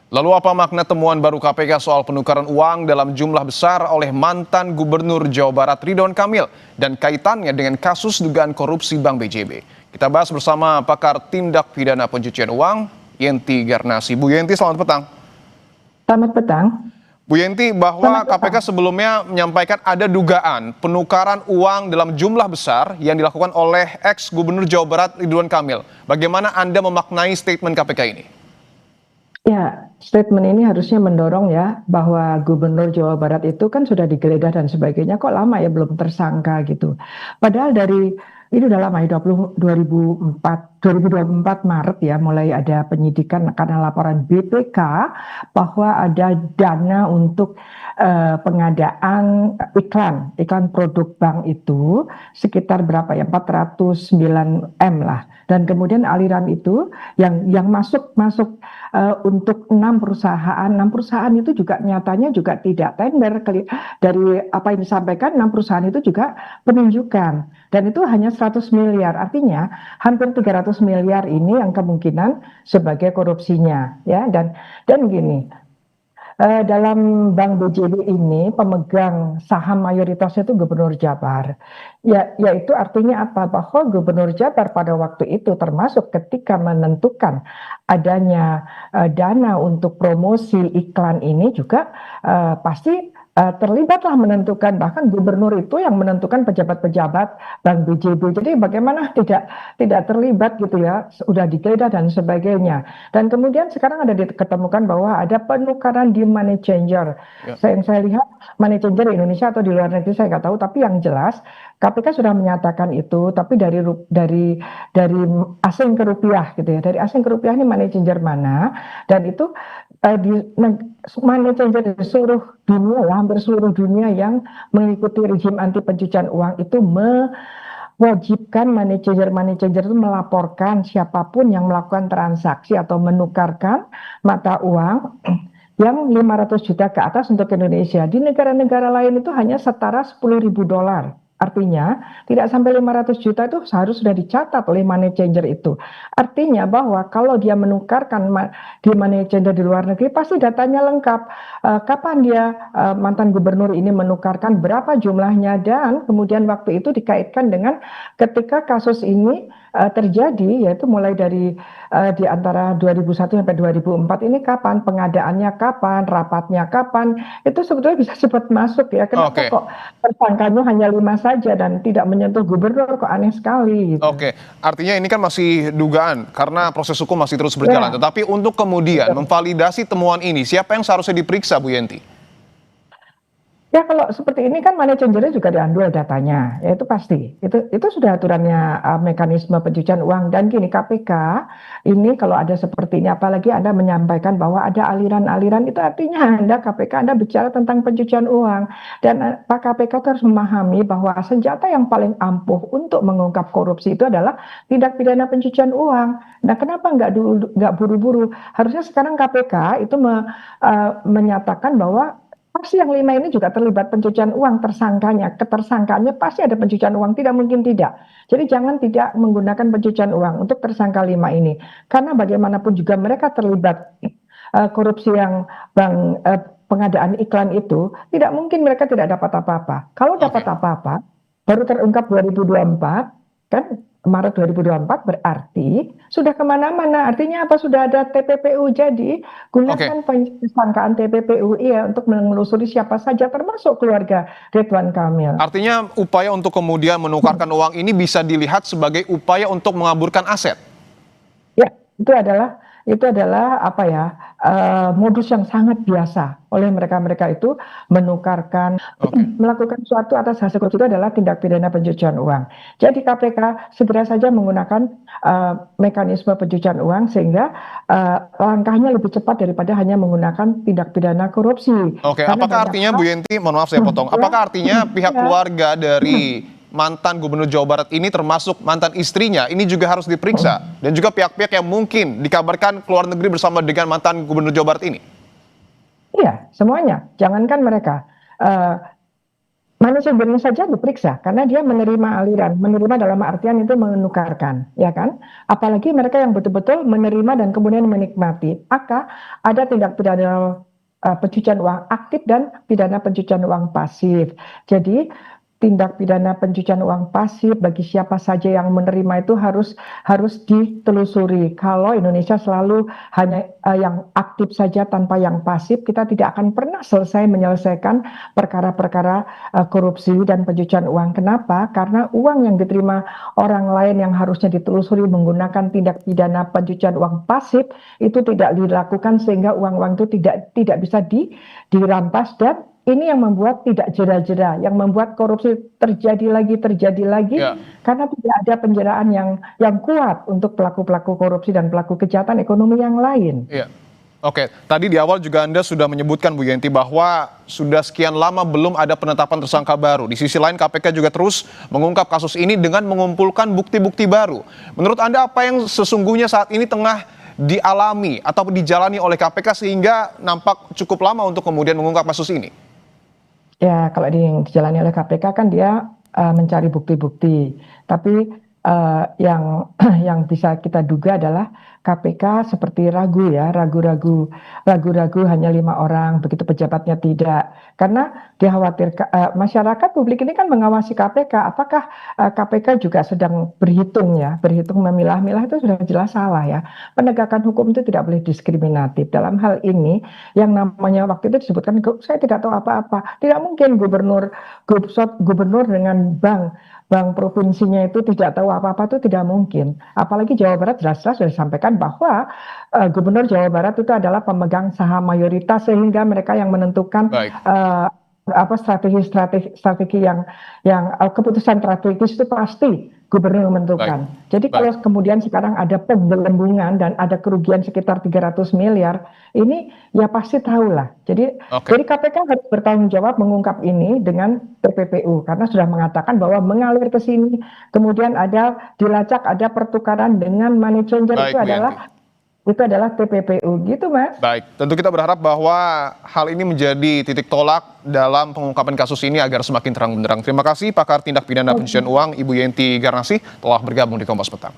Lalu apa makna temuan baru KPK soal penukaran uang dalam jumlah besar oleh mantan Gubernur Jawa Barat Ridwan Kamil dan kaitannya dengan kasus dugaan korupsi Bank BJB? Kita bahas bersama pakar tindak pidana pencucian uang, Yenti Garnasi. Bu Yenti, selamat petang. Selamat petang. Bu Yenti, bahwa KPK sebelumnya menyampaikan ada dugaan penukaran uang dalam jumlah besar yang dilakukan oleh ex-Gubernur Jawa Barat Ridwan Kamil. Bagaimana Anda memaknai statement KPK ini? Ya, statement ini harusnya mendorong ya bahwa Gubernur Jawa Barat itu kan sudah digeledah dan sebagainya, kok lama ya belum tersangka gitu. Padahal ini udah lama ya 2024 Maret ya mulai ada penyidikan karena laporan BPK bahwa ada dana untuk pengadaan iklan produk bank itu sekitar berapa ya 409 M lah. Dan kemudian aliran itu yang masuk untuk 6 perusahaan itu juga nyatanya juga tidak tender. Dari apa yang disampaikan 6 perusahaan itu juga penunjukan dan itu hanya 100 miliar, artinya hampir 300 miliar ini yang kemungkinan sebagai korupsinya ya. Dan gini, dalam Bank BJB ini pemegang saham mayoritasnya itu Gubernur Jabar. Yaitu artinya apa? Bahwa Gubernur Jabar pada waktu itu termasuk ketika menentukan adanya dana untuk promosi iklan ini juga pasti terlibatlah menentukan, bahkan gubernur itu yang menentukan pejabat-pejabat Bank BJB. Jadi bagaimana tidak terlibat gitu ya, sudah digeledah dan sebagainya. Dan kemudian sekarang ada diketemukan bahwa ada penukaran di money changer. Yang saya lihat money changer di Indonesia atau di luar negeri saya nggak tahu, tapi yang jelas KPK sudah menyatakan itu, tapi dari asing ke rupiah gitu ya. Dari asing ke rupiah ini money changer mana? Dan itu di money changer di seluruh dunia, hampir seluruh dunia yang mengikuti rezim anti pencucian uang itu mewajibkan money changer itu melaporkan siapapun yang melakukan transaksi atau menukarkan mata uang yang 500 juta ke atas untuk Indonesia. Di negara-negara lain itu hanya setara $10.000. Artinya tidak sampai 500 juta itu harus sudah dicatat oleh money changer itu. Artinya bahwa kalau dia menukarkan di money changer di luar negeri pasti datanya lengkap. Kapan dia mantan gubernur ini menukarkan, berapa jumlahnya, dan kemudian waktu itu dikaitkan dengan ketika kasus ini terjadi, yaitu mulai dari di antara 2001 sampai 2004 ini kapan, pengadaannya kapan, rapatnya kapan, itu sebetulnya bisa cepat masuk ya. Kenapa kok tersangkanya hanya 5 saja dan tidak menyentuh gubernur, kok aneh sekali gitu. Artinya ini kan masih dugaan karena proses hukum masih terus berjalan. Tetapi untuk kemudian memvalidasi temuan ini, siapa yang seharusnya diperiksa, Bu Yenti? Ya kalau seperti ini kan money changer juga diambil datanya, ya itu pasti. Itu sudah aturannya mekanisme pencucian uang. Dan gini, KPK ini kalau ada seperti ini, apalagi Anda menyampaikan bahwa ada aliran-aliran, itu artinya Anda bicara tentang pencucian uang. Dan Pak KPK itu harus memahami bahwa senjata yang paling ampuh untuk mengungkap korupsi itu adalah tindak pidana pencucian uang. Nah, kenapa nggak buru-buru? Harusnya sekarang KPK itu menyatakan bahwa pasti yang 5 ini juga terlibat pencucian uang, ketersangkaannya pasti ada pencucian uang, tidak mungkin tidak. Jadi jangan tidak menggunakan pencucian uang untuk tersangka 5 ini. Karena bagaimanapun juga mereka terlibat korupsi yang pengadaan iklan itu, tidak mungkin mereka tidak dapat apa-apa. Kalau dapat apa-apa, baru terungkap 2024, kan Maret 2024 berarti sudah kemana-mana. Artinya apa? Sudah ada TPPU. Jadi gunakan persangkaan TPPU ya untuk menelusuri siapa saja termasuk keluarga Ridwan Kamil. Artinya upaya untuk kemudian menukarkan uang ini bisa dilihat sebagai upaya untuk mengaburkan aset. Ya, itu adalah apa ya, modus yang sangat biasa oleh mereka itu menukarkan, melakukan suatu atas hasil korupsi itu adalah tindak pidana pencucian uang. Jadi KPK segera saja menggunakan mekanisme pencucian uang sehingga langkahnya lebih cepat daripada hanya menggunakan tindak pidana korupsi. Apakah artinya, Bu Yenti, mohon maaf saya potong, apakah artinya pihak keluarga dari mantan Gubernur Jawa Barat ini termasuk mantan istrinya ini juga harus diperiksa dan juga pihak-pihak yang mungkin dikabarkan keluar negeri bersama dengan mantan Gubernur Jawa Barat ini? Iya, semuanya. Jangankan mereka. Manajemennya saja diperiksa karena dia menerima aliran, menerima dalam artian itu menukarkan, ya kan? Apalagi mereka yang betul-betul menerima dan kemudian menikmati, maka ada tindak pidana pencucian uang aktif dan pidana pencucian uang pasif. Jadi tindak pidana pencucian uang pasif bagi siapa saja yang menerima itu harus ditelusuri. Kalau Indonesia selalu hanya yang aktif saja tanpa yang pasif, kita tidak akan pernah selesai menyelesaikan perkara-perkara korupsi dan pencucian uang. Kenapa? Karena uang yang diterima orang lain yang harusnya ditelusuri menggunakan tindak pidana pencucian uang pasif itu tidak dilakukan sehingga uang-uang itu tidak bisa dirampas, dan ini yang membuat tidak jera-jera, yang membuat korupsi terjadi lagi, Ya. karena tidak ada penjeraan yang kuat untuk pelaku-pelaku korupsi dan pelaku kejahatan ekonomi yang lain. Iya. Oke, tadi di awal juga Anda sudah menyebutkan Bu Yenti bahwa sudah sekian lama belum ada penetapan tersangka baru. Di sisi lain KPK juga terus mengungkap kasus ini dengan mengumpulkan bukti-bukti baru. Menurut Anda apa yang sesungguhnya saat ini tengah dialami atau dijalani oleh KPK sehingga nampak cukup lama untuk kemudian mengungkap kasus ini? Ya, kalau dijalani oleh KPK kan dia mencari bukti-bukti, tapi yang yang bisa kita duga adalah KPK seperti ragu-ragu hanya 5 orang, begitu pejabatnya tidak, karena dikhawatirkan masyarakat publik ini kan mengawasi KPK, apakah KPK juga sedang berhitung memilah-milah, itu sudah jelas salah ya. Penegakan hukum itu tidak boleh diskriminatif. Dalam hal ini yang namanya waktu itu disebutkan, saya tidak tahu apa-apa, tidak mungkin gubernur dengan bank provinsinya itu tidak tahu apa-apa, itu tidak mungkin. Apalagi Jawa Barat jelas-jelas sudah disampaikan bahwa Gubernur Jawa Barat itu adalah pemegang saham mayoritas, sehingga mereka yang menentukan Baik. strategi yang keputusan strategis itu pasti gubernur menentukan. Jadi kalau kemudian sekarang ada penggelembungan dan ada kerugian sekitar 300 miliar, ini ya pasti tahulah. Jadi KPK harus bertanggung jawab mengungkap ini dengan TPPU, karena sudah mengatakan bahwa mengalir ke sini, kemudian ada dilacak, ada pertukaran dengan money changer. Itu adalah TPPU, gitu Mas. Baik, tentu kita berharap bahwa hal ini menjadi titik tolak dalam pengungkapan kasus ini agar semakin terang benderang. Terima kasih pakar tindak pidana pencucian uang Ibu Yenti Garnasih telah bergabung di Kompas Petang.